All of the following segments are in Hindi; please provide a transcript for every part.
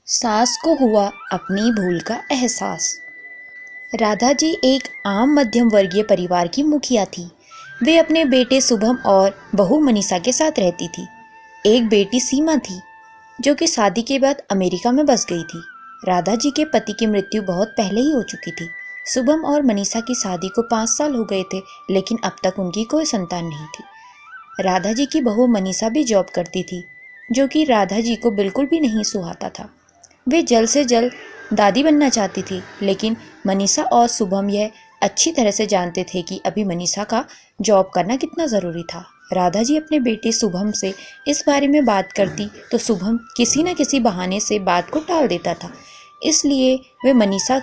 सास को हुआ अपनी भूल का एहसास। राधा जी एक आम मध्यम वर्गीय परिवार की मुखिया थी। वे अपने बेटे शुभम और बहू मनीषा के साथ रहती थी। एक बेटी सीमा थी जो कि शादी के बाद अमेरिका में बस गई थी। राधा जी के पति की मृत्यु बहुत पहले ही हो चुकी थी। शुभम और मनीषा की शादी को 5 साल हो गए थे, लेकिन अब तक उनकी कोई संतान नहीं थी। राधा जी की बहू मनीषा भी जॉब करती थी, जो कि राधा जी को बिल्कुल भी नहीं सुहाता था। वे जल्द से जल्द दादी बनना चाहती थी, लेकिन मनीषा और शुभम यह अच्छी तरह से जानते थे कि अभी मनीषा का जॉब करना कितना ज़रूरी था। राधा जी अपने बेटे शुभम से इस बारे में बात करती तो शुभम किसी न किसी बहाने से बात को टाल देता था। इसलिए वे मनीषा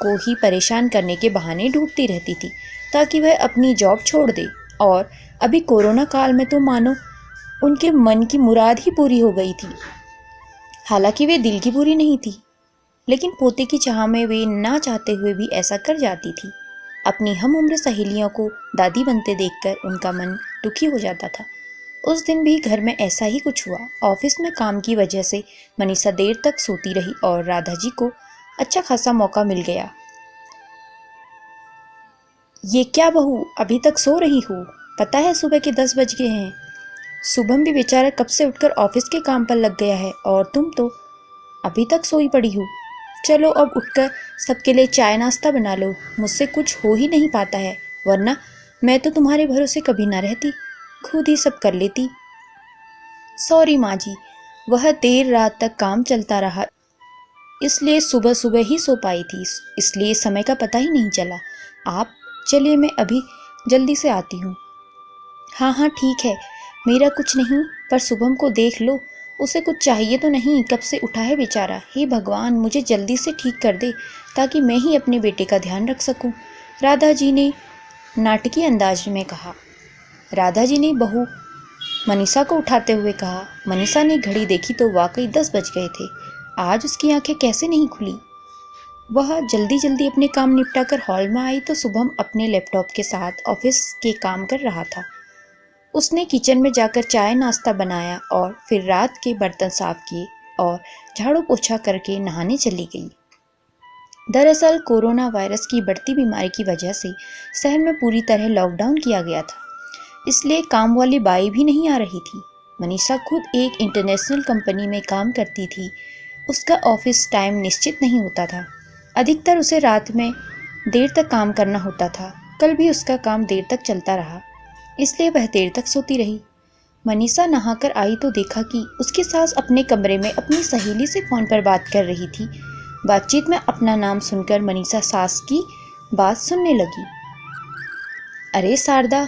को ही परेशान करने के बहाने ढूंढती रहती थी ताकि वह अपनी जॉब छोड़ दे। और अभी कोरोना काल में तो मानो उनके मन की मुराद ही पूरी हो गई थी। हालांकि वे दिल की पूरी नहीं थी, लेकिन पोते की चाह में वे ना चाहते हुए भी ऐसा कर जाती थी। अपनी हम उम्र सहेलियों को दादी बनते देखकर उनका मन दुखी हो जाता था। उस दिन भी घर में ऐसा ही कुछ हुआ। ऑफिस में काम की वजह से मनीषा देर तक सोती रही और राधा जी को अच्छा खासा मौका मिल गया। ये क्या बहू, अभी तक सो रही हो? पता है सुबह के 10 बज गए हैं। शुभम भी बेचारा कब से उठकर ऑफिस के काम पर लग गया है और तुम तो अभी तक सोई पड़ी हो। चलो अब उठकर सबके लिए चाय नाश्ता बना लो। मुझसे कुछ हो ही नहीं पाता है, वरना मैं तो तुम्हारे भरोसे कभी ना रहती, खुद ही सब कर लेती। सॉरी माँ जी, वह देर रात तक काम चलता रहा, इसलिए सुबह सुबह ही सो पाई थी, इसलिए समय का पता ही नहीं चला। आप चलिए, मैं अभी जल्दी से आती हूँ। हाँ हाँ ठीक है, मेरा कुछ नहीं, पर शुभम को देख लो, उसे कुछ चाहिए तो नहीं? कब से उठा है बेचारा। हे भगवान, मुझे जल्दी से ठीक कर दे ताकि मैं ही अपने बेटे का ध्यान रख सकूं। राधा जी ने नाटकीय अंदाज में कहा। राधा जी ने बहू मनीषा को उठाते हुए कहा। मनीषा ने घड़ी देखी तो वाकई 10 बज गए थे। आज उसकी आंखें कैसे नहीं खुली। वह जल्दी जल्दी अपने काम निपटाकर हॉल में आई तो शुभम अपने लैपटॉप के साथ ऑफिस के काम कर रहा था। उसने किचन में जाकर चाय नाश्ता बनाया और फिर रात के बर्तन साफ किए और झाड़ू पोछा करके नहाने चली गई। दरअसल कोरोना वायरस की बढ़ती बीमारी की वजह से शहर में पूरी तरह लॉकडाउन किया गया था, इसलिए काम वाली बाई भी नहीं आ रही थी। मनीषा खुद एक इंटरनेशनल कंपनी में काम करती थी। उसका ऑफिस टाइम निश्चित नहीं होता था। अधिकतर उसे रात में देर तक काम करना होता था। कल भी उसका काम देर तक चलता रहा, इसलिए वह देर तक सोती रही। मनीषा नहाकर आई तो देखा कि उसकी सास अपने कमरे में अपनी सहेली से फोन पर बात कर रही थी। बातचीत में अपना नाम सुनकर मनीषा सास की बात सुनने लगी। अरे शारदा,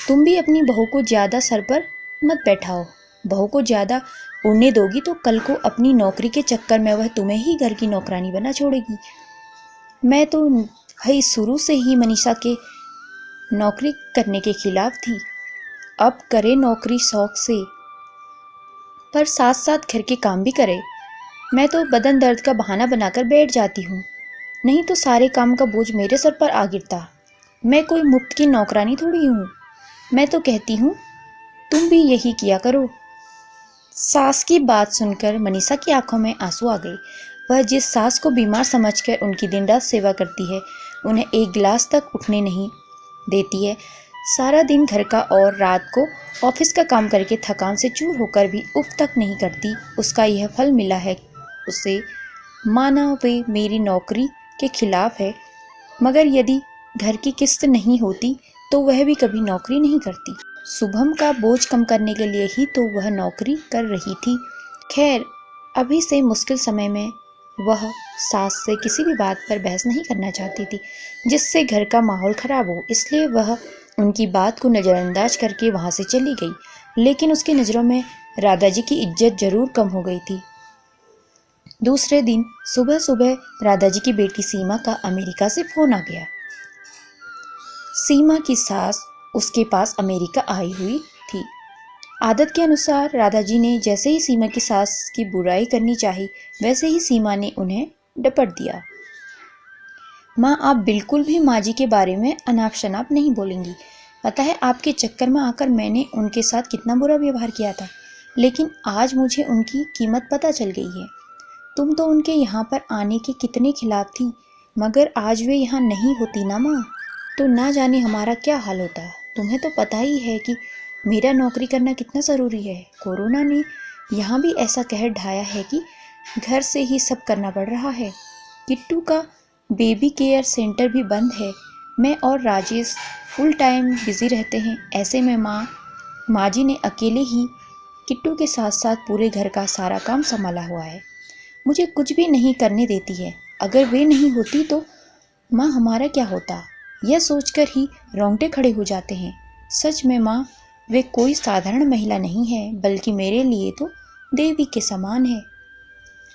तुम भी अपनी बहू को ज्यादा सर पर मत बैठाओ। बहू को ज्यादा उड़ने दोगी तो कल को अपनी नौकरी के चक्कर में वह तुम्हें ही घर की नौकरानी बना छोड़ेगी। मैं तो भाई शुरू से ही मनीषा के नौकरी करने के खिलाफ थी। अब करे नौकरी शौक से, पर साथ साथ घर के काम भी करे। मैं तो बदन दर्द का बहाना बनाकर बैठ जाती हूँ, नहीं तो सारे काम का बोझ मेरे सर पर आ गिरता। मैं कोई मुफ्त की नौकरानी थोड़ी हूँ। मैं तो कहती हूँ तुम भी यही किया करो। सास की बात सुनकर मनीषा की आंखों में आंसू आ गए। वह जिस सास को बीमार समझकर उनकी दिन रात सेवा करती है, उन्हें एक गिलास तक उठने नहीं देती है, सारा दिन घर का और रात को ऑफिस का काम करके थकान से चूर होकर भी उफ तक नहीं करती, उसका यह फल मिला है उसे। माना वे मेरी नौकरी के खिलाफ है, मगर यदि घर की किस्त नहीं होती तो वह भी कभी नौकरी नहीं करती। शुभम का बोझ कम करने के लिए ही तो वह नौकरी कर रही थी। खैर, अभी से मुश्किल समय में वह सास से किसी भी बात पर बहस नहीं करना चाहती थी जिससे घर का माहौल खराब हो, इसलिए वह उनकी बात को नज़रअंदाज करके वहां से चली गई। लेकिन उसकी नज़रों में राधा जी की इज्जत जरूर कम हो गई थी। दूसरे दिन सुबह सुबह राधा जी की बेटी सीमा का अमेरिका से फोन आ गया। सीमा की सास उसके पास अमेरिका आई हुई थी। आदत के अनुसार राधा जी ने जैसे ही सीमा की सास की बुराई करनी चाही, वैसे ही सीमा ने उन्हें डपट दिया। माँ, आप बिल्कुल भी माँ जी के बारे में अनाप शनाप नहीं बोलेंगी। पता है आपके चक्कर में आकर मैंने उनके साथ कितना बुरा व्यवहार किया था, लेकिन आज मुझे उनकी कीमत पता चल गई है। तुम तो उनके यहाँ पर आने के कितने खिलाफ थी, मगर आज वे यहाँ नहीं होती ना माँ, तो ना जाने हमारा क्या हाल होता। तुम्हें तो पता ही है कि मेरा नौकरी करना कितना ज़रूरी है। कोरोना ने यहाँ भी ऐसा कहर ढाया है कि घर से ही सब करना पड़ रहा है। किट्टू का बेबी केयर सेंटर भी बंद है। मैं और राजेश फुल टाइम बिजी रहते हैं। ऐसे में माँ जी ने अकेले ही किट्टू के साथ साथ पूरे घर का सारा काम संभाला हुआ है। मुझे कुछ भी नहीं करने देती है। अगर वे नहीं होती तो माँ हमारा क्या होता, यह सोचकर ही रोंगटे खड़े हो जाते हैं। सच में माँ, वे कोई साधारण महिला नहीं है, बल्कि मेरे लिए तो देवी के समान है।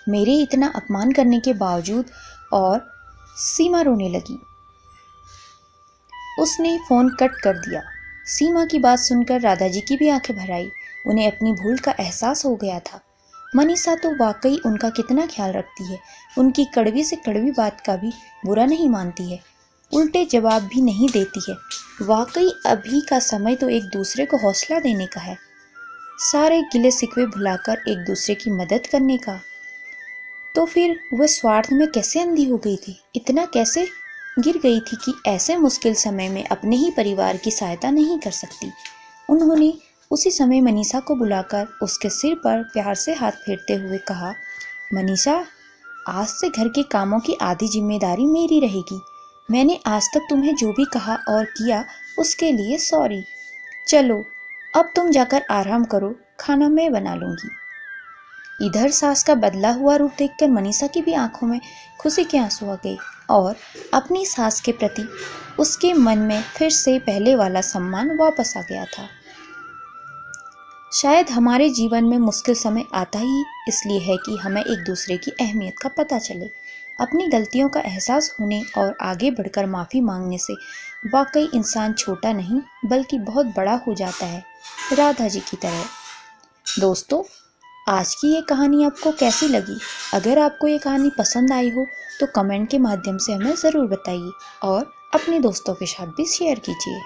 मेरे इतना अपमान करने के बावजूद। और सीमा रोने लगी। उसने फोन कट कर दिया। सीमा की बात सुनकर राधाजी की भी आंखें भर आई। उन्हें अपनी भूल का एहसास हो गया था। मनीषा तो वाकई उनका कितना ख्याल रखती है। उनकी कड़वी से कड़वी बात का भी बुरा नहीं मानती है, उल्टे जवाब भी नहीं देती है। वाकई अभी का समय तो एक दूसरे को हौसला देने का है, सारे गिले शिकवे भुलाकर एक दूसरे की मदद करने का। तो फिर वह स्वार्थ में कैसे अंधी हो गई थी, इतना कैसे गिर गई थी कि ऐसे मुश्किल समय में अपने ही परिवार की सहायता नहीं कर सकती। उन्होंने उसी समय मनीषा को बुलाकर उसके सिर पर प्यार से हाथ फेरते हुए कहा, मनीषा, आज से घर के कामों की आधी जिम्मेदारी मेरी रहेगी। मैंने आज तक तुम्हें जो भी कहा और किया उसके लिए सॉरी। चलो अब तुम जाकर आराम करो, खाना मैं बना लूंगी। इधर सास का बदला हुआ रूप देखकर मनीषा की भी आंखों में खुशी के आंसू आ गए और अपनी सास के प्रति उसके मन में फिर से पहले वाला सम्मान वापस आ गया था। शायद हमारे जीवन में मुश्किल समय आता ही इसलिए है कि हमें एक दूसरे की अहमियत का पता चले। अपनी गलतियों का एहसास होने और आगे बढ़कर माफ़ी मांगने से वाकई इंसान छोटा नहीं बल्कि बहुत बड़ा हो जाता है, राधा जी की तरह। दोस्तों, आज की ये कहानी आपको कैसी लगी? अगर आपको ये कहानी पसंद आई हो तो कमेंट के माध्यम से हमें ज़रूर बताइए और अपने दोस्तों के साथ भी शेयर कीजिए।